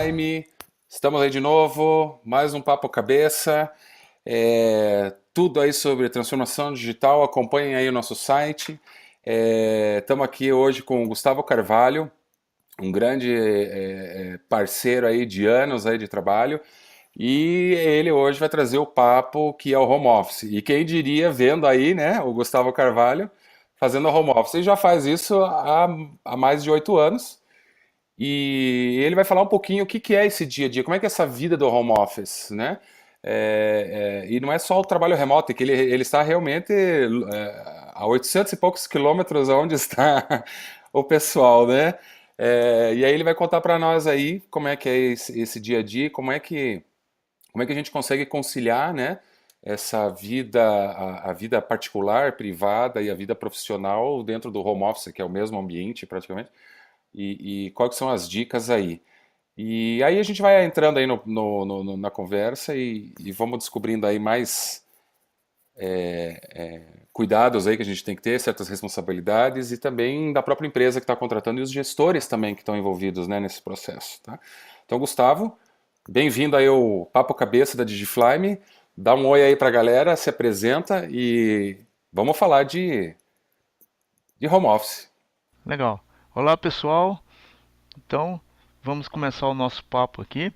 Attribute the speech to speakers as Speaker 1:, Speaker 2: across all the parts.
Speaker 1: DigiFlyme. Estamos aí de novo, mais um Papo Cabeça. Tudo aí sobre transformação digital. Acompanhem aí o nosso site. Estamos aqui hoje com o Gustavo Carvalho, um grande parceiro aí de anos aí de trabalho. E ele hoje vai trazer o papo que é o home office. E quem diria, vendo aí, né, o Gustavo Carvalho fazendo home office. Ele já faz isso há mais de 8 anos. E ele vai falar um pouquinho o que que é esse dia a dia, como é que é essa vida do home office, né? E não é só o trabalho remoto, é que ele está realmente a 800 e poucos quilômetros onde está o pessoal, né? E aí ele vai contar para nós aí como é que é esse dia a dia, como é que a gente consegue conciliar, né, essa vida, a vida particular, privada e a vida profissional dentro do home office, que é o mesmo ambiente praticamente, e quais são as dicas aí. E aí a gente vai entrando aí na conversa e vamos descobrindo aí mais cuidados aí que a gente tem que ter, certas responsabilidades e também da própria empresa que está contratando e os gestores também que estão envolvidos, né, nesse processo, tá? Então, Gustavo, bem-vindo aí ao Papo Cabeça da DigiFlyme. Dá um oi aí pra galera, se apresenta e vamos falar de home office.
Speaker 2: Legal. Olá, pessoal. Então, vamos começar o nosso papo aqui.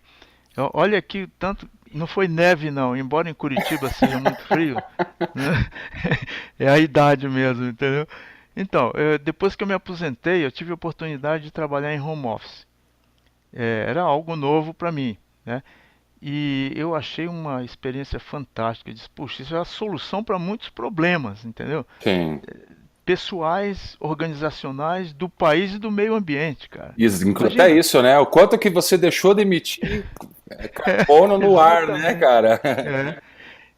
Speaker 2: Olha aqui, tanto não foi neve não, embora em Curitiba seja muito frio, né? É a idade mesmo, entendeu? Então, depois que eu me aposentei, eu tive a oportunidade de trabalhar em home office. Era algo novo para mim, né? E eu achei uma experiência fantástica. Eu disse, puxa, isso é a solução para muitos problemas, entendeu?
Speaker 1: Sim.
Speaker 2: Pessoais, organizacionais do país e do meio ambiente, cara.
Speaker 1: Até
Speaker 2: Imagina.
Speaker 1: isso, né? O quanto que você deixou de emitir carbono no ar, né,
Speaker 2: Exatamente.
Speaker 1: cara?
Speaker 2: É.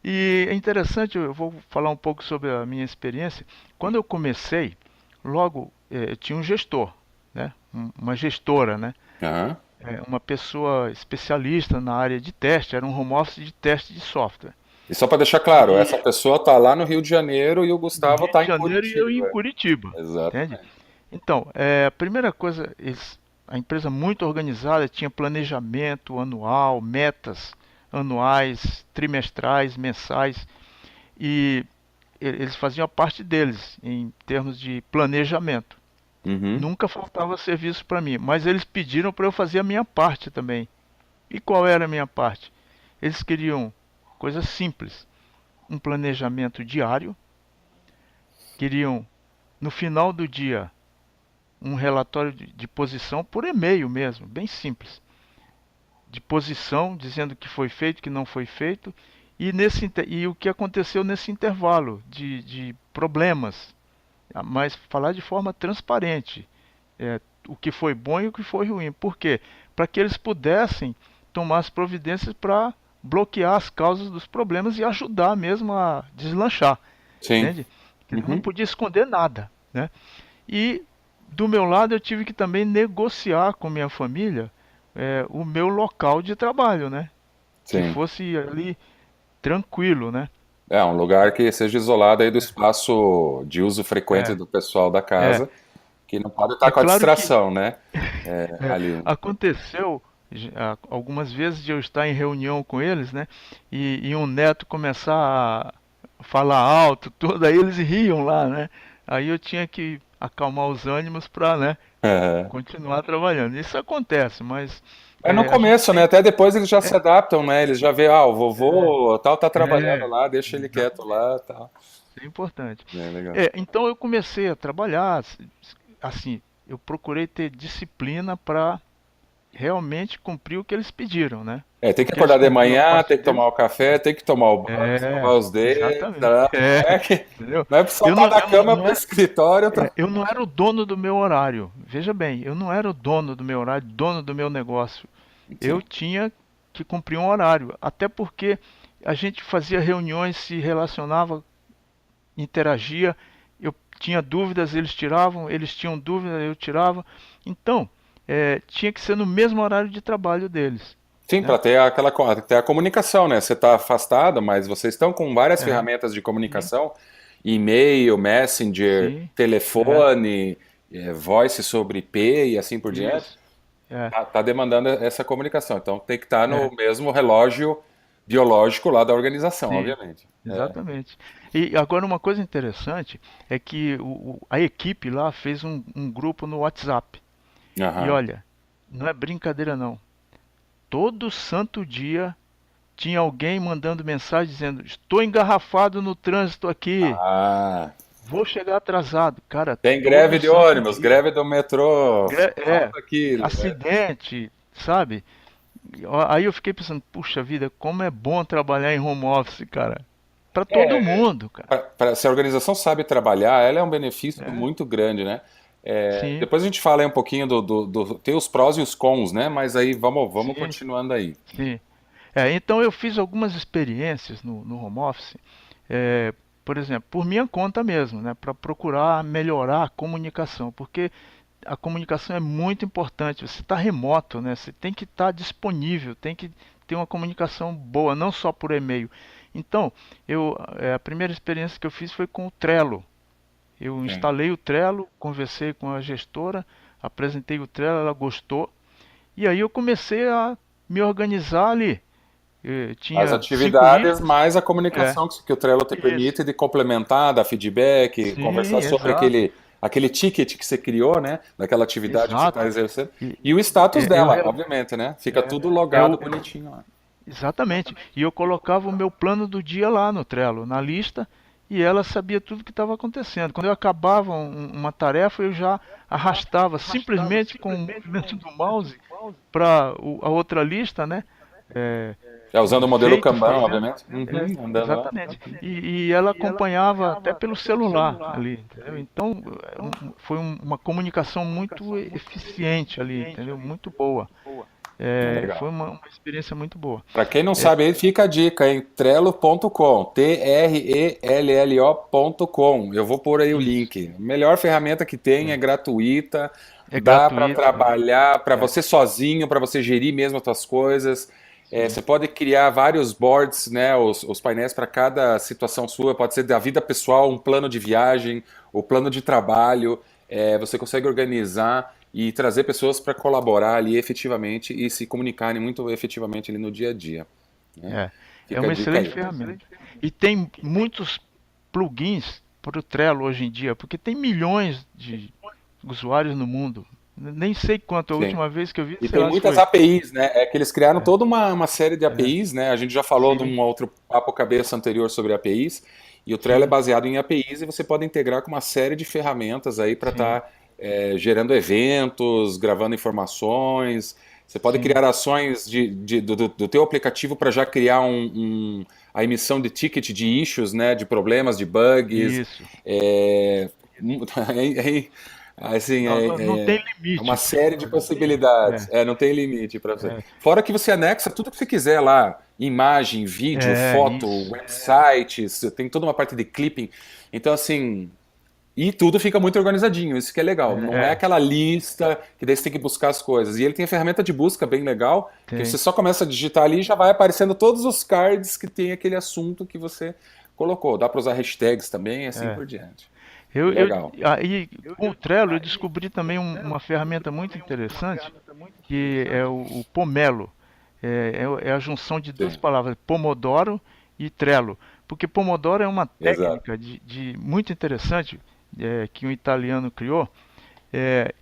Speaker 2: E é interessante, eu vou falar um pouco sobre a minha experiência. Quando eu comecei, logo eu tinha um gestor, né? Uma gestora, né?
Speaker 1: Aham.
Speaker 2: Uma pessoa especialista na área de teste, era um home office de teste de software.
Speaker 1: E só para deixar claro, essa
Speaker 2: E
Speaker 1: pessoa tá lá no Rio de Janeiro e o
Speaker 2: no
Speaker 1: Gustavo
Speaker 2: Rio de
Speaker 1: tá em
Speaker 2: Janeiro e eu em
Speaker 1: Curitiba.
Speaker 2: Curitiba, entende?
Speaker 1: Exatamente.
Speaker 2: Então, a primeira coisa, a empresa muito organizada, tinha planejamento anual, metas anuais, trimestrais, mensais, e eles faziam a parte deles em termos de planejamento.
Speaker 1: Uhum.
Speaker 2: Nunca faltava serviço para mim, mas eles pediram para eu fazer a minha parte também. E qual era a minha parte? Eles queriam coisas simples, um planejamento diário, queriam no final do dia um relatório de posição por e-mail mesmo, bem simples, de posição, dizendo o que foi feito, o que não foi feito, e o que aconteceu nesse intervalo de problemas, mas falar de forma transparente, o que foi bom e o que foi ruim. Por quê? Para que eles pudessem tomar as providências para bloquear as causas dos problemas e ajudar mesmo a deslanchar,
Speaker 1: Sim.
Speaker 2: entende? Ele não
Speaker 1: Uhum.
Speaker 2: podia esconder nada, né? E do meu lado eu tive que também negociar com minha família o meu local de trabalho, né? Que
Speaker 1: Sim.
Speaker 2: fosse ali tranquilo, né?
Speaker 1: É um lugar que seja isolado aí do espaço de uso frequente
Speaker 2: É,
Speaker 1: do pessoal da
Speaker 2: é.
Speaker 1: casa, que não pode estar
Speaker 2: É
Speaker 1: com a
Speaker 2: claro que
Speaker 1: distração, né? Ali.
Speaker 2: aconteceu algumas vezes de eu estar em reunião com eles, né? E um neto começar a falar alto, tudo, aí eles riam lá, né? Aí eu tinha que acalmar os ânimos para, né, continuar trabalhando. Isso acontece, mas
Speaker 1: É no
Speaker 2: a gente
Speaker 1: começo, né?
Speaker 2: tem.
Speaker 1: Até depois eles já se adaptam, né? Eles já vê, o
Speaker 2: É,
Speaker 1: vovô tal tá trabalhando
Speaker 2: é,
Speaker 1: lá, deixa ele quieto
Speaker 2: exatamente.
Speaker 1: lá, tal.
Speaker 2: Isso é importante.
Speaker 1: É legal.
Speaker 2: Então eu comecei a trabalhar, assim, eu procurei ter disciplina para realmente cumprir o que eles pediram, né?
Speaker 1: Tem que
Speaker 2: Porque eles
Speaker 1: acordar de
Speaker 2: cumpriam a
Speaker 1: manhã,
Speaker 2: parte
Speaker 1: tem que tomar
Speaker 2: deles.
Speaker 1: o café, tem que tomar o banho, escovar
Speaker 2: É,
Speaker 1: os dentes,
Speaker 2: exatamente.
Speaker 1: tá?
Speaker 2: Entendeu?
Speaker 1: Não é pra
Speaker 2: Eu
Speaker 1: saltar
Speaker 2: não,
Speaker 1: da
Speaker 2: eu não,
Speaker 1: cama
Speaker 2: não
Speaker 1: pro
Speaker 2: é,
Speaker 1: escritório, tá?
Speaker 2: eu não era o dono do meu horário. Veja bem, eu não era o dono do meu horário, dono do meu negócio. Eu
Speaker 1: Sim,
Speaker 2: tinha que cumprir um horário, até porque a gente fazia reuniões, se relacionava, interagia. Eu tinha dúvidas, eles tiravam, eles tinham dúvidas, eu tirava. Então, tinha que ser no mesmo horário de trabalho deles,
Speaker 1: sim, para
Speaker 2: né?
Speaker 1: ter ter a comunicação, né? Você está afastado, mas vocês estão com várias
Speaker 2: É,
Speaker 1: ferramentas de
Speaker 2: sim,
Speaker 1: comunicação, e-mail, Messenger,
Speaker 2: sim,
Speaker 1: telefone, voice sobre IP e assim por diante.
Speaker 2: isso. É,
Speaker 1: tá demandando essa comunicação. Então tem que estar no
Speaker 2: é,
Speaker 1: mesmo relógio biológico lá da organização,
Speaker 2: sim,
Speaker 1: obviamente. É.
Speaker 2: exatamente. E agora uma coisa interessante é que a equipe lá fez um grupo no WhatsApp. E
Speaker 1: Aham.
Speaker 2: olha, não é brincadeira não. Todo santo dia tinha alguém mandando mensagem dizendo: Estou engarrafado no trânsito aqui,
Speaker 1: Ah,
Speaker 2: vou chegar atrasado. Cara,
Speaker 1: tem
Speaker 2: todo
Speaker 1: greve de
Speaker 2: santo
Speaker 1: ônibus,
Speaker 2: dia.
Speaker 1: greve do metrô,
Speaker 2: É,
Speaker 1: falta aquilo.
Speaker 2: acidente, sabe? Aí eu fiquei pensando: Puxa vida, como é bom trabalhar em home office, cara. Pra todo mundo, cara.
Speaker 1: Se a organização sabe trabalhar, ela é um benefício
Speaker 2: É,
Speaker 1: muito grande, né? É,
Speaker 2: sim,
Speaker 1: depois a gente fala aí um pouquinho tem os prós e os cons, né? Mas aí vamos
Speaker 2: sim,
Speaker 1: continuando aí.
Speaker 2: sim. Então eu fiz algumas experiências no home office, é, por exemplo, por minha conta mesmo, né, para procurar melhorar a comunicação, porque a comunicação é muito importante. Você está remoto, né? Você tem que estar disponível, tem que ter uma comunicação boa, não só por e-mail. Então, a primeira experiência que eu fiz foi com o Trello. Eu
Speaker 1: Sim.
Speaker 2: instalei o Trello, conversei com a gestora, apresentei o Trello, ela gostou, e aí eu comecei a me organizar ali.
Speaker 1: As
Speaker 2: Tinha cinco
Speaker 1: atividades,
Speaker 2: listas.
Speaker 1: mais a
Speaker 2: É,
Speaker 1: comunicação que o Trello te
Speaker 2: isso.
Speaker 1: permite de complementar, dar feedback,
Speaker 2: Sim,
Speaker 1: conversar sobre
Speaker 2: exato.
Speaker 1: aquele ticket que você criou, né? Daquela atividade que você está
Speaker 2: Exato.
Speaker 1: exercendo.
Speaker 2: E,
Speaker 1: E o status
Speaker 2: eu,
Speaker 1: dela,
Speaker 2: rela-
Speaker 1: obviamente, né? Fica
Speaker 2: é,
Speaker 1: tudo logado
Speaker 2: eu,
Speaker 1: bonitinho lá.
Speaker 2: exatamente. E eu colocava o meu plano do dia lá no Trello, na lista, e ela sabia tudo o que estava acontecendo. Quando eu acabava uma tarefa, eu já arrastava simplesmente com o movimento do mouse para a outra lista, né? É,
Speaker 1: É usando o modelo
Speaker 2: feito,
Speaker 1: Kanban,
Speaker 2: fazendo.
Speaker 1: obviamente.
Speaker 2: É,
Speaker 1: Uhum, andando lá.
Speaker 2: exatamente. E ela acompanhava até pelo celular ali, entendeu? Então, foi uma comunicação muito eficiente ali, entendeu? Muito boa.
Speaker 1: É
Speaker 2: Foi
Speaker 1: legal.
Speaker 2: uma experiência muito boa.
Speaker 1: Para quem não
Speaker 2: É,
Speaker 1: sabe, aí fica a dica, hein? Trello.com, Trello.com. Eu vou pôr aí o
Speaker 2: isso.
Speaker 1: link. A melhor ferramenta que tem, é
Speaker 2: É,
Speaker 1: gratuita,
Speaker 2: é
Speaker 1: dá para
Speaker 2: gratuito.
Speaker 1: trabalhar, para
Speaker 2: É,
Speaker 1: você sozinho, para você gerir mesmo as suas coisas. É,
Speaker 2: sim.
Speaker 1: você pode criar vários boards, né? Os painéis para cada situação sua. Pode ser da vida pessoal, um plano de viagem, o plano de trabalho. É, você consegue organizar e trazer pessoas para colaborar ali efetivamente e se comunicarem muito efetivamente ali no dia a dia, né?
Speaker 2: É, é
Speaker 1: Fica a
Speaker 2: uma
Speaker 1: dica
Speaker 2: excelente
Speaker 1: aí.
Speaker 2: ferramenta. E tem muitos plugins para o Trello hoje em dia, porque tem milhões de usuários no mundo. Nem sei quanto, a
Speaker 1: Sim.
Speaker 2: última vez que eu vi,
Speaker 1: E
Speaker 2: sei
Speaker 1: tem
Speaker 2: lá se
Speaker 1: muitas
Speaker 2: foi.
Speaker 1: APIs, né? É que eles criaram
Speaker 2: É,
Speaker 1: toda uma série de
Speaker 2: é,
Speaker 1: APIs, né? A gente já falou de
Speaker 2: sim,
Speaker 1: um outro papo cabeça anterior sobre APIs, e o Trello é
Speaker 2: sim,
Speaker 1: baseado em APIs e você pode integrar com uma série de ferramentas aí para
Speaker 2: sim,
Speaker 1: estar gerando eventos, gravando informações. Você pode
Speaker 2: sim.
Speaker 1: criar ações do teu aplicativo para já criar a emissão de ticket de issues, né? De problemas, de bugs.
Speaker 2: Isso.
Speaker 1: É, assim,
Speaker 2: Não tem
Speaker 1: é uma
Speaker 2: limite.
Speaker 1: série de possibilidades.
Speaker 2: É,
Speaker 1: É, não tem limite para você.
Speaker 2: é,
Speaker 1: Fora que você anexa tudo que você quiser lá, imagem, vídeo, foto,
Speaker 2: isso.
Speaker 1: websites, tem toda uma parte de clipping. Então, assim, e tudo fica muito organizadinho, isso que é legal. Não é
Speaker 2: É,
Speaker 1: aquela lista que daí você tem que buscar as coisas. E ele tem a ferramenta de busca bem legal, que você
Speaker 2: tem.
Speaker 1: só começa a digitar ali e já vai aparecendo todos os cards que tem aquele assunto que você colocou. Dá para usar hashtags também, e assim
Speaker 2: É.
Speaker 1: por diante.
Speaker 2: Eu, eu,
Speaker 1: Legal.
Speaker 2: aí, com o Trello, eu descobri também uma ferramenta muito interessante, que é o Pomelo. É a junção de duas
Speaker 1: Sim,
Speaker 2: palavras, Pomodoro e Trello. Porque Pomodoro é uma
Speaker 1: exato.
Speaker 2: técnica muito interessante, que um italiano criou, é,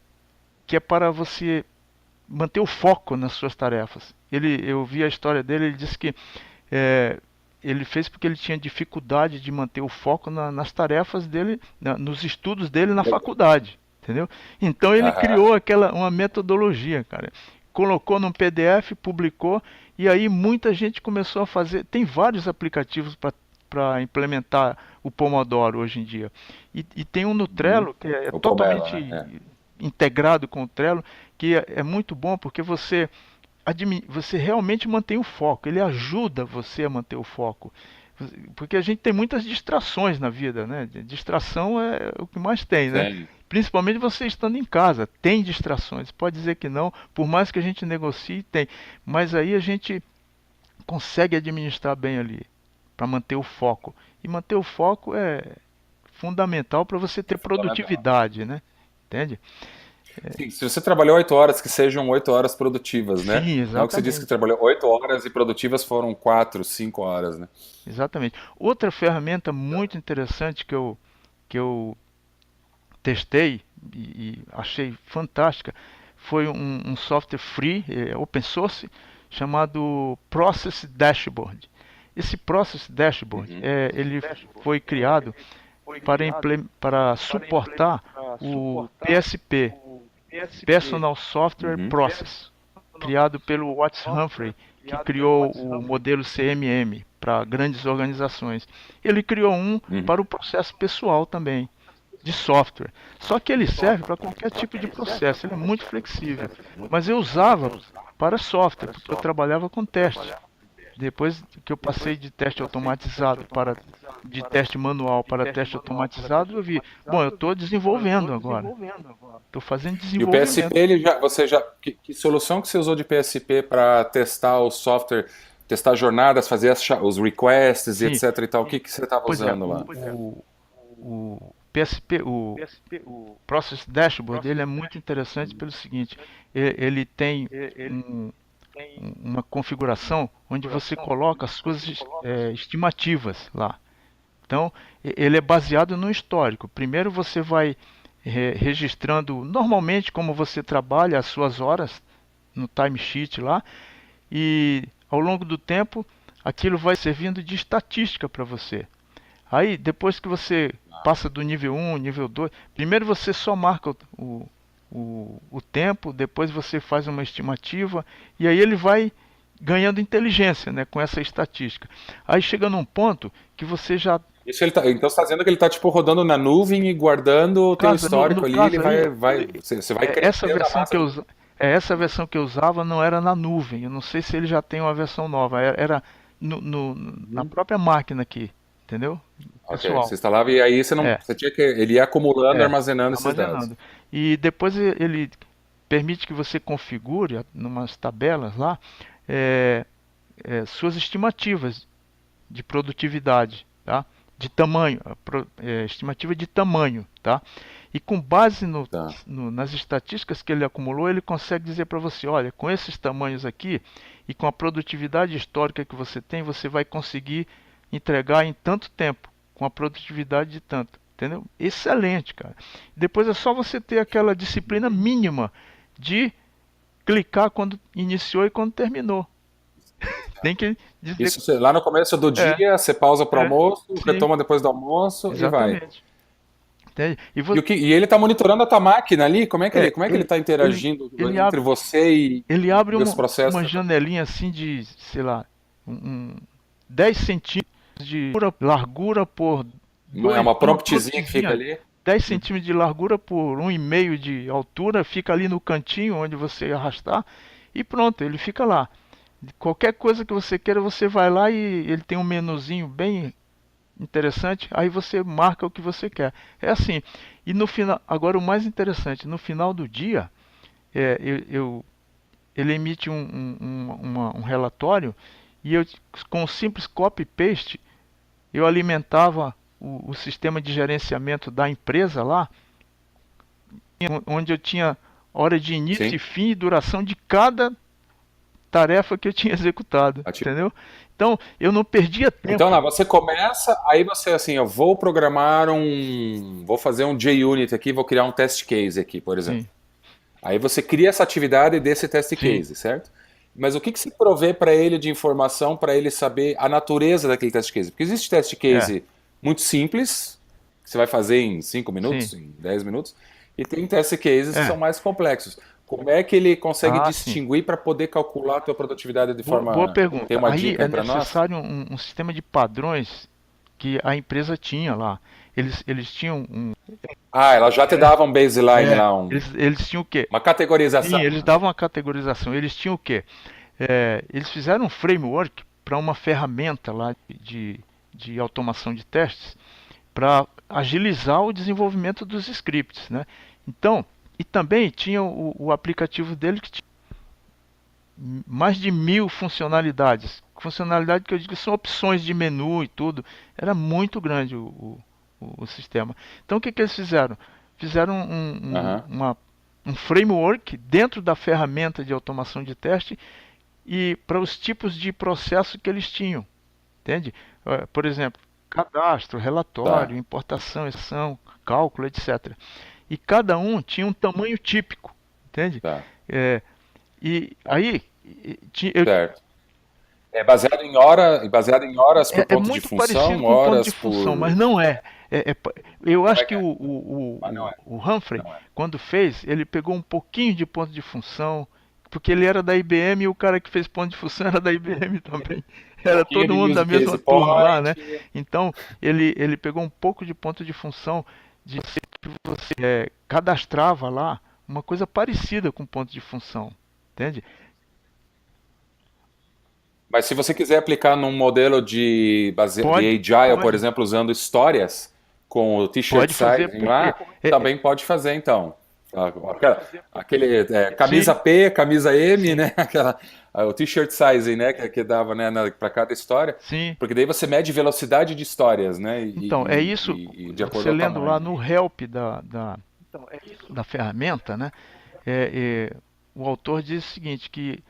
Speaker 2: que é para você manter o foco nas suas tarefas. Eu vi a história dele, ele disse que é, ele fez porque ele tinha dificuldade de manter o foco nas tarefas dele, nos estudos dele na faculdade, entendeu? Então ele
Speaker 1: Aham.
Speaker 2: criou uma metodologia, cara. Colocou num PDF, publicou e aí muita gente começou a fazer. Tem vários aplicativos para implementar o Pomodoro hoje em dia. E tem um no
Speaker 1: Uhum.
Speaker 2: Trello que é
Speaker 1: O Pomelo, né?
Speaker 2: totalmente
Speaker 1: É.
Speaker 2: integrado com o Trello, que é muito bom porque você realmente mantém o foco, ele ajuda você a manter o foco. Porque a gente tem muitas distrações na vida, né? Distração é o que mais tem, né?
Speaker 1: Sim.
Speaker 2: Principalmente você estando em casa, tem distrações. Pode dizer que não, por mais que a gente negocie, tem. Mas aí a gente consegue administrar bem ali, para manter o foco. E manter o foco é fundamental para você
Speaker 1: É
Speaker 2: ter
Speaker 1: fundamental.
Speaker 2: produtividade, né? Entende?
Speaker 1: Sim, se você trabalhou 8 horas, que sejam 8 horas produtivas, né?
Speaker 2: Sim,
Speaker 1: Não que você disse que
Speaker 2: exatamente.
Speaker 1: trabalhou 8 horas e produtivas foram 4, 5 horas, né?
Speaker 2: Exatamente. Outra ferramenta muito interessante que eu testei e achei fantástica foi um software free, open source, chamado Process Dashboard. Esse Process Dashboard,
Speaker 1: Uhum.
Speaker 2: ele foi criado para suportar o PSP, Personal Software
Speaker 1: Uhum.
Speaker 2: Process, criado pelo Watts Humphrey, que criou o modelo CMM para grandes organizações. Ele criou um
Speaker 1: Uhum.
Speaker 2: para o processo pessoal também, de software. Só que ele serve para qualquer tipo de processo, ele é muito flexível. Mas eu usava para software, porque eu trabalhava com teste. Depois que eu passei de teste automatizado para de teste manual para teste automatizado, eu vi, bom, eu estou desenvolvendo agora. Estou fazendo
Speaker 1: E o PSP,
Speaker 2: desenvolvimento.
Speaker 1: você já, que solução que você usou de PSP para testar o software, testar jornadas, fazer os requests e
Speaker 2: Sim,
Speaker 1: etc e tal? O que que você estava
Speaker 2: pois é,
Speaker 1: usando lá?
Speaker 2: o PSP, o Process Dashboard, ele é muito interessante pelo seguinte, ele tem um- uma configuração onde você coloca as suas estimativas lá. Então, ele é baseado no histórico. Primeiro você vai registrando normalmente como você trabalha as suas horas no timesheet lá e ao longo do tempo aquilo vai servindo de estatística para você. Aí, depois que você passa do nível um, nível 2, primeiro você só marca o tempo, depois você faz uma estimativa, e aí ele vai ganhando inteligência, né, com essa estatística. Aí chega num ponto que você já
Speaker 1: Isso ele tá, então você está dizendo que ele está tipo rodando na nuvem e guardando o teu
Speaker 2: casa, no
Speaker 1: histórico ali, ele
Speaker 2: caso aí,
Speaker 1: você vai
Speaker 2: essa
Speaker 1: crescendo a
Speaker 2: versão
Speaker 1: massa.
Speaker 2: essa versão que eu usava não era na nuvem. Eu não sei se ele já tem uma versão nova. Era na
Speaker 1: Uhum.
Speaker 2: própria máquina aqui, entendeu?
Speaker 1: Ok,
Speaker 2: Pessoal.
Speaker 1: você instalava e aí você não,
Speaker 2: É.
Speaker 1: você tinha que, ele ia acumulando,
Speaker 2: É,
Speaker 1: armazenando esses dados.
Speaker 2: armazenando. E depois ele permite que você configure, numas tabelas lá, é, suas estimativas de produtividade, tá? De tamanho, estimativa de tamanho, tá? E com base
Speaker 1: Tá.
Speaker 2: nas estatísticas que ele acumulou, ele consegue dizer para você, olha, com esses tamanhos aqui e com a produtividade histórica que você tem, você vai conseguir entregar em tanto tempo, com a produtividade de tanto. Entendeu? Excelente, cara. Depois é só você ter aquela disciplina mínima de clicar quando iniciou e quando terminou. Tem que dizer.
Speaker 1: Isso lá no começo do
Speaker 2: É,
Speaker 1: dia, você pausa para o
Speaker 2: é,
Speaker 1: almoço,
Speaker 2: sim,
Speaker 1: retoma depois do almoço e vai.
Speaker 2: exatamente. Entende?
Speaker 1: E ele está monitorando a tua máquina ali? Como é que ele
Speaker 2: Ele,
Speaker 1: está
Speaker 2: ele,
Speaker 1: interagindo
Speaker 2: ele
Speaker 1: entre
Speaker 2: abre,
Speaker 1: você
Speaker 2: ele abre
Speaker 1: e os processos?
Speaker 2: uma janelinha assim de, sei lá, um 10 centímetros de largura por
Speaker 1: É uma
Speaker 2: uma
Speaker 1: promptzinha que fica
Speaker 2: promptzinha,
Speaker 1: ali?
Speaker 2: 10 centímetros de largura por 1,5 de altura, fica ali no cantinho onde você arrastar e pronto, ele fica lá. Qualquer coisa que você queira, você vai lá e ele tem um menuzinho bem interessante, aí você marca o que você quer. É assim. E no final, agora o mais interessante, no final do dia, ele emite um relatório e eu, com um simples copy-paste, eu alimentava o sistema de gerenciamento da empresa lá, onde eu tinha hora de início e
Speaker 1: Sim.
Speaker 2: fim e duração de cada tarefa que eu tinha executado,
Speaker 1: Ativo.
Speaker 2: entendeu? Então eu não perdia
Speaker 1: Então
Speaker 2: tempo.
Speaker 1: lá, você começa, aí você assim, eu vou programar vou fazer um JUnit aqui, vou criar um test case aqui, por exemplo.
Speaker 2: Sim,
Speaker 1: Aí você cria essa atividade desse test
Speaker 2: sim,
Speaker 1: case, certo? Mas o que que se provê para ele de informação para ele saber a natureza daquele test case? Porque existe test
Speaker 2: é,
Speaker 1: case muito simples, que você vai fazer em 5
Speaker 2: sim,
Speaker 1: minutos, em 10 minutos, e tem test cases que são
Speaker 2: é.
Speaker 1: mais complexos. Como é que ele consegue
Speaker 2: Ah, sim.
Speaker 1: distinguir para poder calcular a tua produtividade de
Speaker 2: Boa
Speaker 1: forma... Tem
Speaker 2: pergunta.
Speaker 1: uma
Speaker 2: Aí
Speaker 1: dica
Speaker 2: é
Speaker 1: aí para nós?
Speaker 2: necessário um sistema de padrões que a empresa tinha lá. Eles tinham
Speaker 1: Ah, ela já te dava um baseline lá,
Speaker 2: eles tinham o quê?
Speaker 1: uma
Speaker 2: Sim,
Speaker 1: categorização,
Speaker 2: eles
Speaker 1: né?
Speaker 2: davam a categorização. Eles tinham o quê? Eles fizeram um framework para uma ferramenta lá de automação de testes para agilizar o desenvolvimento dos scripts, né? Então, e também tinha o aplicativo dele que tinha mais de 1.000 funcionalidades. Funcionalidade que eu digo que são opções de menu e tudo. Era muito grande o sistema. Então o que eles fizeram? Fizeram
Speaker 1: Aham.
Speaker 2: um framework dentro da ferramenta de automação de teste e para os tipos de processo que eles tinham, entende? Por exemplo, cadastro, relatório,
Speaker 1: Tá,
Speaker 2: importação, extração, cálculo, etc. E cada um tinha um tamanho típico, entende?
Speaker 1: tá,
Speaker 2: É, e aí eu
Speaker 1: certo. Baseado em horas por
Speaker 2: É
Speaker 1: ponto de
Speaker 2: muito parecido
Speaker 1: função,
Speaker 2: com ponto de
Speaker 1: horas
Speaker 2: função, mas
Speaker 1: por.
Speaker 2: não é. Eu
Speaker 1: Como
Speaker 2: acho
Speaker 1: é que
Speaker 2: que
Speaker 1: é? Ah, não é.
Speaker 2: o Humphrey,
Speaker 1: Não é.
Speaker 2: quando fez, ele pegou um pouquinho de ponto de função, porque ele era da IBM e o cara que fez ponto de função era da IBM também.
Speaker 1: Um
Speaker 2: Era
Speaker 1: pouquinho
Speaker 2: todo mundo
Speaker 1: de
Speaker 2: da
Speaker 1: use
Speaker 2: mesma
Speaker 1: case
Speaker 2: turma lá, né?
Speaker 1: point.
Speaker 2: Então, ele pegou um pouco de ponto de função de ser que você cadastrava lá uma coisa parecida com ponto de função, entende?
Speaker 1: Mas se você quiser aplicar num modelo de
Speaker 2: Pode,
Speaker 1: Agile, por
Speaker 2: pode,
Speaker 1: exemplo, usando histórias com o t-shirt
Speaker 2: pode fazer,
Speaker 1: sizing
Speaker 2: porque
Speaker 1: lá, também pode fazer então. Aquele camisa
Speaker 2: sim,
Speaker 1: P, camisa M,
Speaker 2: sim,
Speaker 1: né? O t-shirt sizing, né? Que dava, né, para cada história.
Speaker 2: sim.
Speaker 1: Porque daí você mede velocidade de histórias, né?
Speaker 2: Então, é isso,
Speaker 1: E de acordo
Speaker 2: você
Speaker 1: ao
Speaker 2: lendo lá
Speaker 1: tamanho.
Speaker 2: no help da ferramenta, né? O autor diz o seguinte, que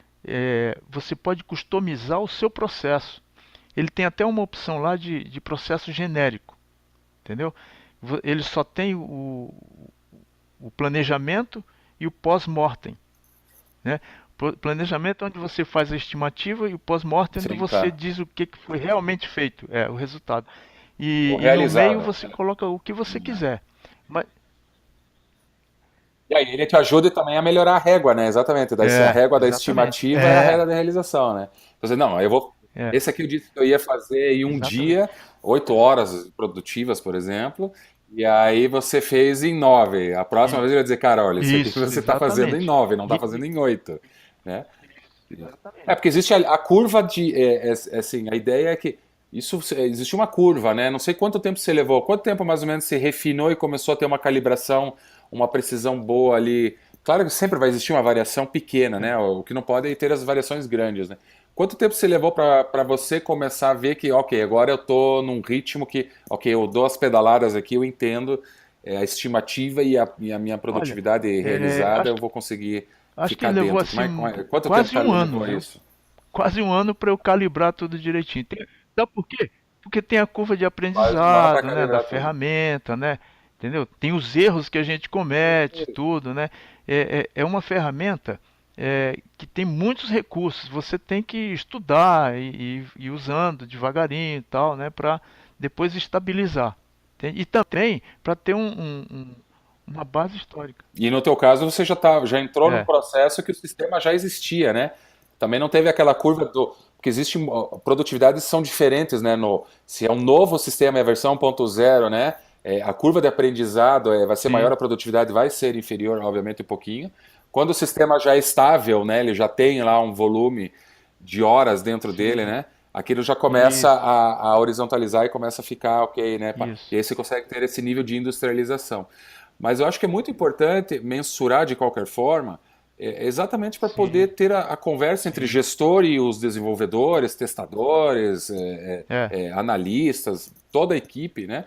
Speaker 2: você pode customizar o seu processo. Ele tem até uma opção lá de processo genérico, entendeu? Ele só tem o planejamento e o pós-mortem, né? Planejamento é onde você faz a estimativa e o pós-mortem é onde
Speaker 1: Sim,
Speaker 2: você
Speaker 1: tá.
Speaker 2: diz o que foi realmente feito, o resultado.
Speaker 1: O
Speaker 2: E no meio
Speaker 1: realizado.
Speaker 2: você coloca o que você quiser. Mas,
Speaker 1: E aí ele te ajuda também a melhorar a régua, né? Exatamente. Daí a régua da
Speaker 2: exatamente.
Speaker 1: estimativa é a régua da realização, né? Você, não, eu vou.
Speaker 2: É,
Speaker 1: Esse aqui eu disse que eu ia fazer em um
Speaker 2: exatamente.
Speaker 1: dia, 8 horas produtivas, por exemplo, e aí você fez em 9. A próxima vez
Speaker 2: Isso,
Speaker 1: ele vai dizer, cara, olha, isso aqui
Speaker 2: isso,
Speaker 1: você está fazendo em
Speaker 2: exatamente.
Speaker 1: 9, não está
Speaker 2: E,
Speaker 1: fazendo em 8, né? Porque existe a curva de. Assim, a ideia é que existe uma curva, né? Não sei quanto tempo você levou, quanto tempo mais ou menos você refinou e começou a ter uma calibração, uma precisão boa ali. Claro que sempre vai existir uma variação pequena, né? O que não pode é ter as variações grandes, né? Quanto tempo você levou para você começar a ver que, ok, agora eu tô num ritmo que, ok, eu dou as pedaladas aqui, eu entendo a estimativa e a minha
Speaker 2: olha,
Speaker 1: produtividade
Speaker 2: é,
Speaker 1: realizada,
Speaker 2: acho
Speaker 1: eu
Speaker 2: que,
Speaker 1: vou conseguir
Speaker 2: acho que
Speaker 1: ficar
Speaker 2: levou
Speaker 1: dentro.
Speaker 2: assim
Speaker 1: Quanto tempo
Speaker 2: quase um ano,
Speaker 1: levou
Speaker 2: viu?
Speaker 1: isso?
Speaker 2: Quase um ano para eu calibrar tudo direitinho. Sabe por quê? Porque tem a curva de
Speaker 1: Quase um ano para
Speaker 2: aprendizado, né, da
Speaker 1: calibrar tudo.
Speaker 2: ferramenta, né? Entendeu? Tem os erros que a gente comete, tudo, né? É uma ferramenta que tem muitos recursos. Você tem que estudar e ir usando devagarinho e tal, né? Para depois estabilizar. Entende? E também para ter uma base histórica.
Speaker 1: E no teu caso você já entrou num
Speaker 2: É,
Speaker 1: processo que o sistema já existia, né? Também não teve aquela curva do. Porque existe. Produtividades são diferentes, né? Se é um novo sistema, é a versão 1.0, né? A curva de aprendizado vai ser maior,
Speaker 2: sim,
Speaker 1: a produtividade vai ser inferior, obviamente, um pouquinho. Quando o sistema já é estável, né? Ele já tem lá um volume de horas dentro dele,
Speaker 2: sim.
Speaker 1: né? Aquilo já começa
Speaker 2: Isso,
Speaker 1: a horizontalizar e começa a ficar ok, né? E
Speaker 2: isso.
Speaker 1: aí você consegue ter esse nível de industrialização. Mas eu acho que é muito importante mensurar de qualquer forma, exatamente para
Speaker 2: Sim,
Speaker 1: poder ter a conversa entre
Speaker 2: sim.
Speaker 1: gestor e os desenvolvedores, testadores,
Speaker 2: É,
Speaker 1: analistas, toda a equipe, né?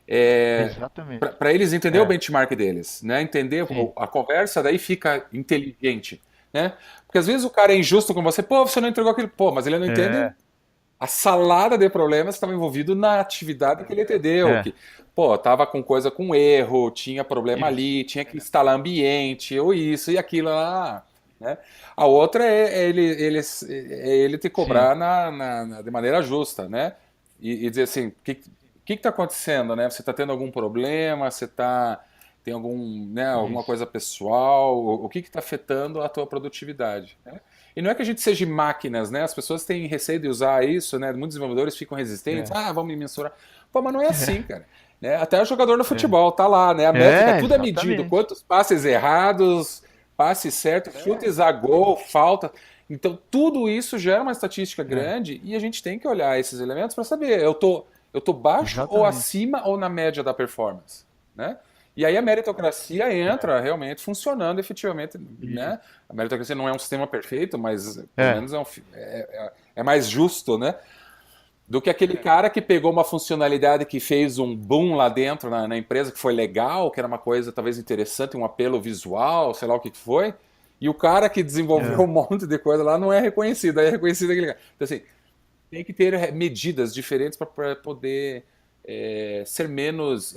Speaker 1: É,
Speaker 2: exatamente.
Speaker 1: para eles entender o
Speaker 2: É,
Speaker 1: benchmark deles, né? Entender
Speaker 2: sim.
Speaker 1: a conversa, daí fica inteligente, né? Porque às vezes o cara é injusto com você, pô, você não entregou aquele, pô, mas ele não entende
Speaker 2: É,
Speaker 1: a salada de problemas que estava envolvido na atividade que ele entendeu,
Speaker 2: é,
Speaker 1: que, pô, tava com coisa com erro, tinha problema
Speaker 2: isso.
Speaker 1: ali, tinha que instalar ambiente, ou isso e aquilo lá, né? A outra é ele te
Speaker 2: Sim,
Speaker 1: cobrar de maneira justa, né? E dizer assim, o que está acontecendo, né? Você está tendo algum problema? Tem alguma
Speaker 2: isso.
Speaker 1: coisa pessoal? O que está afetando a tua produtividade, né? E não é que a gente seja máquinas, né? As pessoas têm receio de usar isso, né? Muitos desenvolvedores ficam resistentes.
Speaker 2: É,
Speaker 1: Ah, vamos me mensurar. Pô, mas não é assim, cara. Né? Até o jogador no
Speaker 2: é.
Speaker 1: futebol tá lá, né? A métrica, tudo é medido.
Speaker 2: Exatamente.
Speaker 1: Quantos passes errados, passes certos, chutes a gol, falta. Então, tudo isso gera uma estatística
Speaker 2: É,
Speaker 1: grande e a gente tem que olhar esses elementos para saber, eu tô baixo ou
Speaker 2: exatamente.
Speaker 1: acima ou na média da performance, né? E aí a meritocracia entra realmente funcionando efetivamente,
Speaker 2: Isso.
Speaker 1: né? A meritocracia não é um sistema perfeito, mas pelo
Speaker 2: É,
Speaker 1: menos é mais justo, né? do que aquele cara que pegou uma funcionalidade que fez um boom lá dentro na empresa, que foi legal, que era uma coisa talvez interessante, um apelo visual, sei lá o que que foi, e o cara que desenvolveu
Speaker 2: É,
Speaker 1: um monte de coisa lá não é reconhecido, aí é reconhecido aquele cara. Então, assim, tem que ter medidas diferentes para poder ser menos.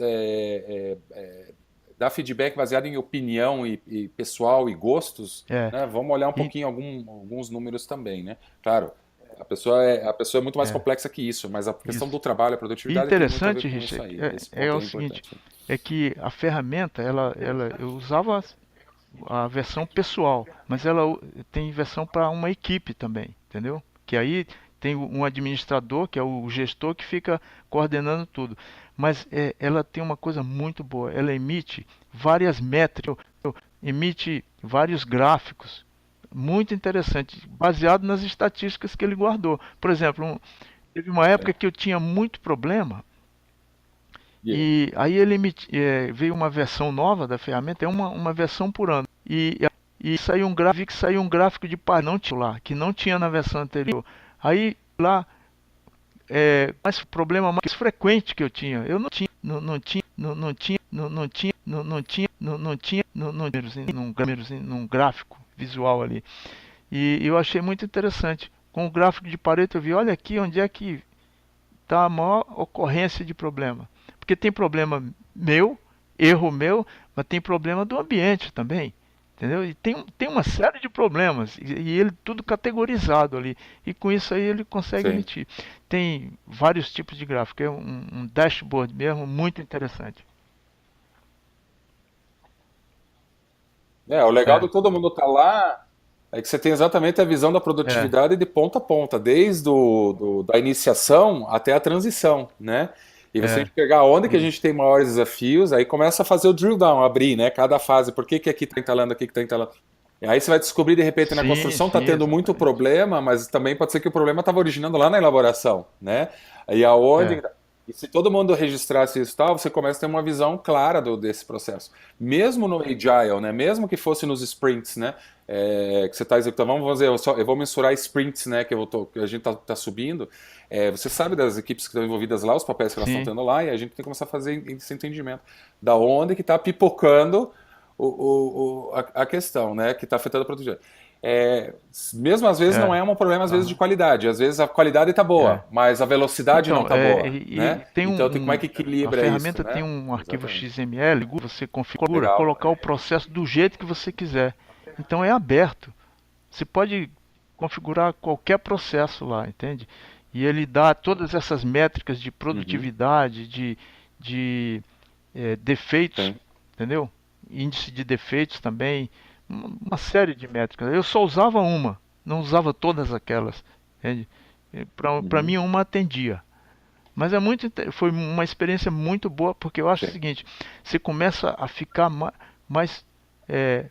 Speaker 1: Dar feedback baseado em opinião e pessoal e gostos,
Speaker 2: é,
Speaker 1: né? Vamos olhar um
Speaker 2: e,
Speaker 1: pouquinho alguns números também, né? Claro, a pessoa é muito mais
Speaker 2: é,
Speaker 1: complexa que isso, mas a questão do
Speaker 2: isso.
Speaker 1: trabalho, a
Speaker 2: E
Speaker 1: produtividade tem muito a ver
Speaker 2: interessante,
Speaker 1: com isso
Speaker 2: Richard,
Speaker 1: aí. Esse
Speaker 2: é
Speaker 1: ponto
Speaker 2: o
Speaker 1: é
Speaker 2: seguinte,
Speaker 1: importante.
Speaker 2: é que a ferramenta, eu usava a versão pessoal, mas ela tem versão para uma equipe também, entendeu? Que aí tem um administrador, que é o gestor, que fica coordenando tudo. Mas ela tem uma coisa muito boa, ela emite várias métricas, emite vários gráficos, muito interessante, baseado nas estatísticas que ele guardou. Por exemplo, teve uma época
Speaker 1: Sim.
Speaker 2: que eu tinha muito problema
Speaker 1: Yeah.
Speaker 2: e aí veio uma versão nova da ferramenta, é uma versão por ano. E saiu um gráfico, vi que saiu um gráfico de não tinha lá, que não tinha na versão anterior. Aí lá, mas o problema mais frequente que eu tinha, eu não tinha, não tinha, não tinha, não tinha, não tinha, não tinha, num gráfico visual ali. E eu achei muito interessante. Com o gráfico de Pareto eu vi, olha aqui onde é que está a maior ocorrência de problema. Porque tem problema meu, erro meu, mas tem problema do ambiente também. Entendeu? E tem uma série de problemas, e ele tudo categorizado ali. E com isso aí ele consegue
Speaker 1: Sim.
Speaker 2: emitir. Tem vários tipos de gráfico, é um dashboard mesmo, muito interessante.
Speaker 1: O legal
Speaker 2: É,
Speaker 1: de todo mundo estar lá é que você tem exatamente a visão da
Speaker 2: é,
Speaker 1: produtividade de ponta a ponta, desde da iniciação até a transição, né? E você tem
Speaker 2: é,
Speaker 1: que pegar onde que a gente
Speaker 2: isso.
Speaker 1: tem maiores desafios, aí começa a fazer o drill down, abrir, né? Cada fase, por que que aqui está instalando, aqui que está instalando. E aí você vai descobrir, de repente, na
Speaker 2: Sim,
Speaker 1: construção está
Speaker 2: sim,
Speaker 1: tendo muito
Speaker 2: exatamente.
Speaker 1: problema, mas também pode ser que o problema estava originando lá na elaboração, né? E aonde.
Speaker 2: É,
Speaker 1: E se todo mundo registrasse isso e tal, você começa a ter uma visão clara desse processo. Mesmo no Agile, né? Mesmo que fosse nos sprints, né? Que você está executando, vamos dizer, eu vou mensurar sprints, né? Que a gente está subindo. Você sabe das equipes que estão envolvidas lá, os papéis que elas estão
Speaker 2: sim,
Speaker 1: tendo lá, e a gente tem que começar a fazer esse entendimento. Da onde que está pipocando a questão, né, que está afetando a produtividade. É, mesmo às vezes não
Speaker 2: é,
Speaker 1: é um problema às vezes de
Speaker 2: aham,
Speaker 1: qualidade, às vezes a qualidade está
Speaker 2: é.
Speaker 1: boa, mas a velocidade não
Speaker 2: Então,
Speaker 1: está boa,
Speaker 2: e
Speaker 1: né?
Speaker 2: tem
Speaker 1: Então como é que
Speaker 2: a
Speaker 1: equilibra isso,
Speaker 2: ferramenta tem
Speaker 1: né?
Speaker 2: um arquivo
Speaker 1: Exatamente.
Speaker 2: XML, você configura,
Speaker 1: Legal.
Speaker 2: colocar o processo do jeito que você quiser. Então é aberto. Você pode configurar qualquer processo lá, entende? E ele dá todas essas métricas de
Speaker 1: Uhum.
Speaker 2: produtividade, de defeitos,
Speaker 1: Sim.
Speaker 2: entendeu? Índice de defeitos também, uma série de métricas. Eu só usava uma, não usava todas aquelas, entende? Para
Speaker 1: Uhum.
Speaker 2: mim uma atendia. Mas foi uma experiência muito boa, porque eu acho o
Speaker 1: Sim.
Speaker 2: seguinte, você começa a ficar mais, é,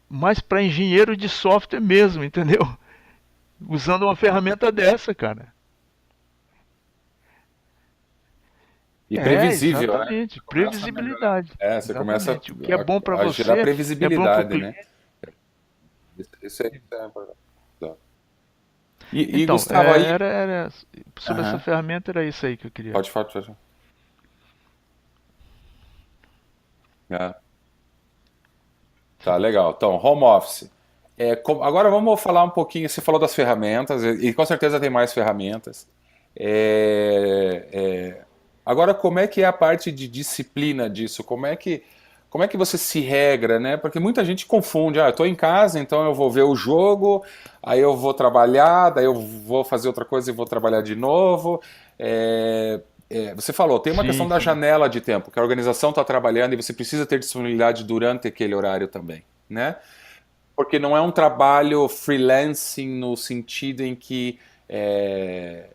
Speaker 2: mais para engenheiro de software mesmo, entendeu? Usando uma ferramenta dessa, cara.
Speaker 1: E previsível, né?
Speaker 2: Exatamente.
Speaker 1: Você começa a melhorar.
Speaker 2: Previsibilidade.
Speaker 1: Você começa
Speaker 2: Exatamente. O que é bom para
Speaker 1: a gerar
Speaker 2: você é bom para o
Speaker 1: previsibilidade,
Speaker 2: cliente.
Speaker 1: né? Isso é importante. Tá. E
Speaker 2: Então,
Speaker 1: Gustavo, aí.
Speaker 2: sobre essa
Speaker 1: Aham.
Speaker 2: ferramenta era isso aí que eu queria.
Speaker 1: Pode falar, pode falar. É. Tá, legal. Então, home office. Agora vamos falar um pouquinho. Você falou das ferramentas, e com certeza tem mais ferramentas. É, é, Agora, como é que é a parte de disciplina disso? Como é que você se regra, né? Porque muita gente confunde. Eu estou em casa, então eu vou ver o jogo, aí eu vou trabalhar, daí eu vou fazer outra coisa e vou trabalhar de novo. Você falou, tem uma
Speaker 2: Sim,
Speaker 1: questão da
Speaker 2: sim.
Speaker 1: janela de tempo, que a organização está trabalhando e você precisa ter disponibilidade durante aquele horário também, né? Porque não é um trabalho freelancing no sentido em que é,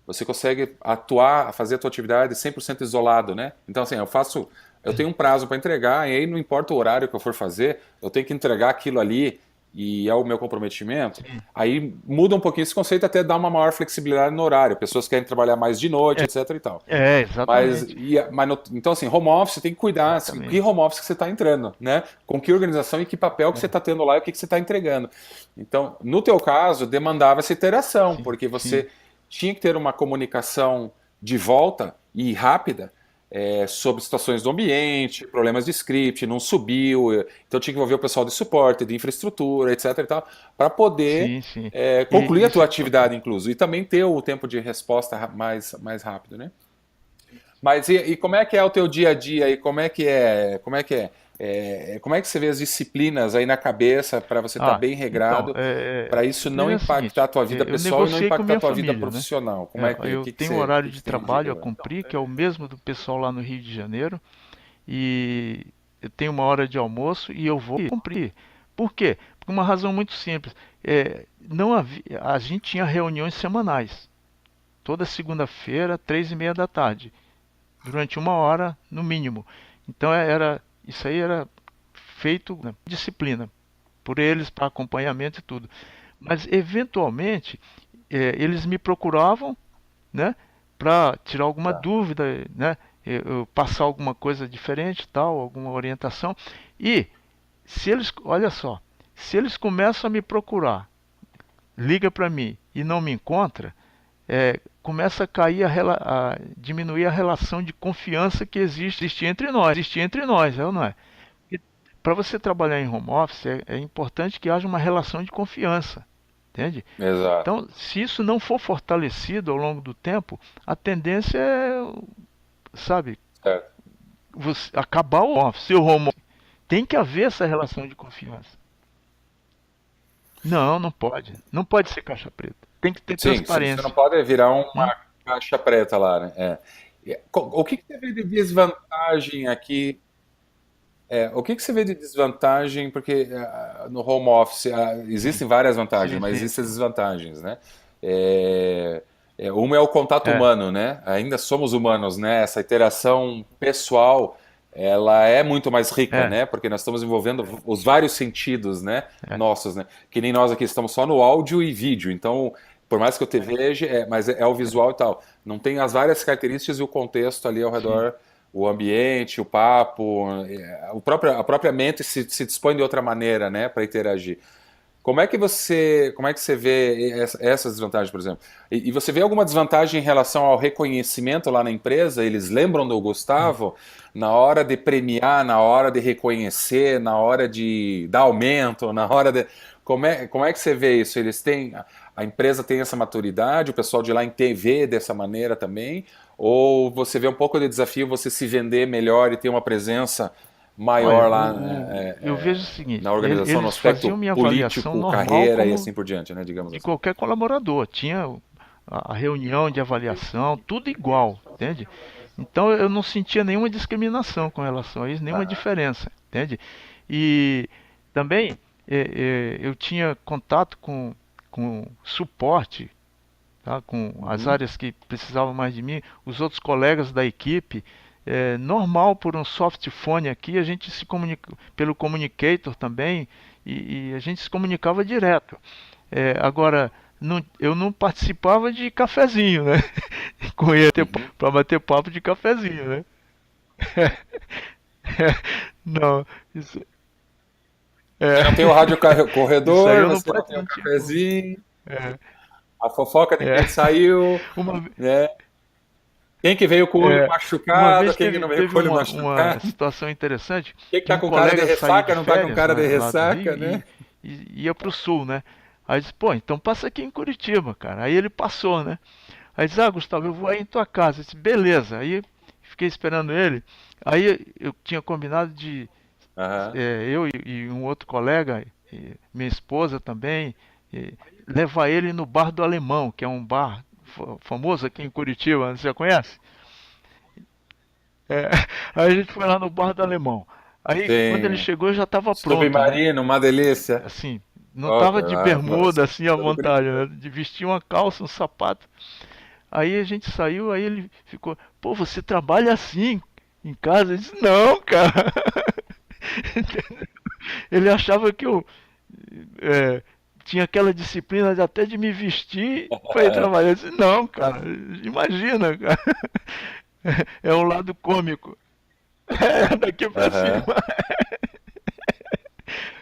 Speaker 1: você consegue atuar, fazer a tua atividade 100% isolado, né? Então, assim, eu tenho um prazo para entregar, e aí não importa o horário que eu for fazer, eu tenho que entregar aquilo ali e é o meu comprometimento.
Speaker 2: Sim.
Speaker 1: Aí muda um pouquinho esse conceito, até dá uma maior flexibilidade no horário. Pessoas querem trabalhar mais de noite,
Speaker 2: É,
Speaker 1: etc e tal.
Speaker 2: exatamente.
Speaker 1: Então, assim, home office tem que cuidar assim, que
Speaker 2: Exatamente.
Speaker 1: home office que você está entrando, né? Com que organização e que papel que você
Speaker 2: É,
Speaker 1: está tendo lá e o que você está entregando. Então, no teu caso, demandava essa iteração,
Speaker 2: sim,
Speaker 1: porque
Speaker 2: sim.
Speaker 1: tinha que ter uma comunicação de volta e rápida sobre situações do ambiente, problemas de script, não subiu, então tinha que envolver o pessoal de suporte, de infraestrutura, etc e tal, para poder
Speaker 2: sim, sim.
Speaker 1: concluir a
Speaker 2: Isso
Speaker 1: tua
Speaker 2: é importante.
Speaker 1: atividade, incluso, e também ter o tempo de resposta mais rápido, né? Mas e como é que é o teu dia a dia aí? Como é que você vê as disciplinas aí na cabeça para você estar
Speaker 2: Ah,
Speaker 1: bem
Speaker 2: então,
Speaker 1: regrado, para isso não
Speaker 2: disciplina é a
Speaker 1: impactar a
Speaker 2: seguinte,
Speaker 1: tua vida
Speaker 2: eu
Speaker 1: pessoal e não
Speaker 2: negociei com a
Speaker 1: impactar a
Speaker 2: minha
Speaker 1: tua vida
Speaker 2: família, né?
Speaker 1: profissional? Como é que,
Speaker 2: Eu
Speaker 1: que, que
Speaker 2: tenho um
Speaker 1: você,
Speaker 2: horário
Speaker 1: que,
Speaker 2: de
Speaker 1: que você indica
Speaker 2: trabalho a
Speaker 1: agora?
Speaker 2: cumprir, que é o mesmo do pessoal lá no Rio de Janeiro, e eu tenho uma hora de almoço e eu vou cumprir. Por quê? Por uma razão muito simples. Não havia, a gente tinha reuniões semanais, toda segunda-feira, 3:30 da tarde, durante uma hora no mínimo. Então isso aí era feito, né, disciplina por eles para acompanhamento e tudo. Mas eventualmente eles me procuravam, né, para tirar alguma
Speaker 1: Tá.
Speaker 2: dúvida, né, eu passar alguma coisa diferente, tal, alguma orientação. E se eles, olha só, se eles começam a me procurar, liga para mim e não me encontra, começa a cair a diminuir a relação de confiança que existe entre nós, é ou não é? Para você trabalhar em home office é importante que haja uma relação de confiança, entende?
Speaker 1: Exato.
Speaker 2: Então, se isso não for fortalecido ao longo do tempo, a tendência é, sabe,
Speaker 1: Certo.
Speaker 2: acabar o office, o home office. Tem que haver essa relação de confiança. Não, não pode. Não pode ser caixa preta. Tem que ter
Speaker 1: Sim, você não
Speaker 2: transparência.
Speaker 1: pode virar
Speaker 2: Hum?
Speaker 1: uma caixa preta lá, né? O que você vê de desvantagem aqui? O que você vê de desvantagem? Porque no home office
Speaker 2: Sim,
Speaker 1: existem várias vantagens,
Speaker 2: sim,
Speaker 1: mas
Speaker 2: sim,
Speaker 1: existem
Speaker 2: sim.
Speaker 1: desvantagens, né? Uma é o contato
Speaker 2: É,
Speaker 1: humano, né? Ainda somos humanos, né? Essa interação pessoal, ela é muito mais rica,
Speaker 2: é,
Speaker 1: né? Porque nós estamos envolvendo os vários sentidos, né?
Speaker 2: é.
Speaker 1: Nossos, né? Que nem nós aqui estamos só no áudio e vídeo. Então, por mais que eu te veja, mas é o visual e tal. Não tem as várias características e o contexto ali ao
Speaker 2: Sim.
Speaker 1: redor, o ambiente, o papo, a própria mente se dispõe de outra maneira, né, para interagir. Como é que você vê essas desvantagens, por exemplo? E você vê alguma desvantagem em relação ao reconhecimento lá na empresa? Eles lembram do
Speaker 2: Hum.
Speaker 1: Gustavo na hora de premiar, na hora de reconhecer, na hora de dar aumento, na hora de. Como é que você vê isso? Eles têm. A empresa tem essa maturidade, o pessoal de lá em TV dessa maneira também? Ou você vê um pouco de desafio você se vender melhor e ter uma presença
Speaker 2: Olha,
Speaker 1: maior lá
Speaker 2: eu vejo o seguinte,
Speaker 1: na organização, no
Speaker 2: eles
Speaker 1: aspecto
Speaker 2: faziam minha avaliação
Speaker 1: político,
Speaker 2: normal
Speaker 1: carreira e
Speaker 2: como
Speaker 1: assim por diante, né? Digamos
Speaker 2: de
Speaker 1: assim.
Speaker 2: qualquer colaborador. Tinha a reunião de avaliação, tudo igual, entende? Então eu não sentia nenhuma discriminação com relação a isso, nenhuma
Speaker 1: Aham.
Speaker 2: diferença, entende? E também eu tinha contato com suporte, tá? Com as
Speaker 1: Uhum.
Speaker 2: áreas que precisavam mais de mim, os outros colegas da equipe. Normal por um softphone aqui, a gente se comunica pelo communicator também e a gente se comunicava direto. Agora, eu não participava de cafezinho, né? Com ele
Speaker 1: Uhum.
Speaker 2: para bater papo de cafezinho, né? Não, isso, é,
Speaker 1: Você não tem o rádio
Speaker 2: isso aí
Speaker 1: corredor,
Speaker 2: eu não,
Speaker 1: você não tem o
Speaker 2: não tinha como.
Speaker 1: cafezinho,
Speaker 2: É,
Speaker 1: a fofoca de
Speaker 2: é.
Speaker 1: quem saiu,
Speaker 2: Uma,
Speaker 1: né? Quem que veio com o olho
Speaker 2: é, uma
Speaker 1: machucado,
Speaker 2: vez
Speaker 1: quem que não veio
Speaker 2: teve
Speaker 1: com o olho
Speaker 2: uma
Speaker 1: machucado,
Speaker 2: situação interessante
Speaker 1: quem que
Speaker 2: que
Speaker 1: tá
Speaker 2: um
Speaker 1: com cara de
Speaker 2: colega saiu de
Speaker 1: ressaca, não tá com
Speaker 2: férias,
Speaker 1: cara
Speaker 2: né,
Speaker 1: de
Speaker 2: lá do Rio
Speaker 1: ressaca, né?
Speaker 2: e ia pro sul, né? Aí disse, pô, então passa aqui em Curitiba, cara. Aí ele passou, né? Aí disse, Gustavo, eu vou aí em tua casa. Eu disse, beleza. Aí fiquei esperando ele. Aí eu tinha combinado de
Speaker 1: Aham.
Speaker 2: eu e um outro colega, e minha esposa também, levar ele no Bar do Alemão, que é um bar famoso aqui em Curitiba, você já conhece? É, aí a gente foi lá no Bar do Alemão. Aí quando ele
Speaker 1: Tem
Speaker 2: chegou já estava pronto, né?
Speaker 1: submarino, uma delícia.
Speaker 2: Assim, não
Speaker 1: Ó,
Speaker 2: tava de bermuda assim à
Speaker 1: sobre
Speaker 2: vontade,
Speaker 1: Curitiba.
Speaker 2: né? De vestir uma calça, um sapato. Aí a gente saiu, aí ele ficou, pô, você trabalha assim em casa? Eu disse, não, cara. Ele achava que eu tinha aquela disciplina até de me vestir para ir trabalhar. Eu disse, não, cara, imagina, cara. É um lado cômico. Daqui pra cima.
Speaker 1: Aham.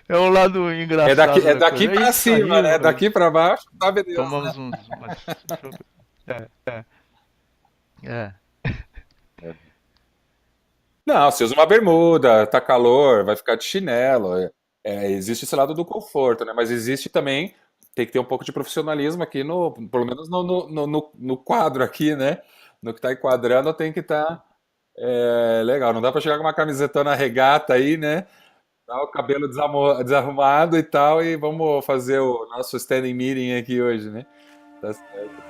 Speaker 2: É um lado
Speaker 1: É
Speaker 2: engraçado da
Speaker 1: daqui
Speaker 2: coisa. Aí
Speaker 1: para cima, né?
Speaker 2: saiu,
Speaker 1: Daqui para baixo, sabe Deus, né?
Speaker 2: tomamos umas. É, é.
Speaker 1: Não, você usa uma bermuda, tá calor, vai ficar de chinelo. Existe esse lado do conforto, né? Mas existe também, tem que ter um pouco de profissionalismo aqui no, pelo menos no quadro aqui, né? No que tá enquadrando tem que estar legal. Não dá pra chegar com uma camisetona regata aí, né? Tá o cabelo desarrumado e tal, e vamos fazer o nosso standing meeting aqui hoje, né? Tá certo.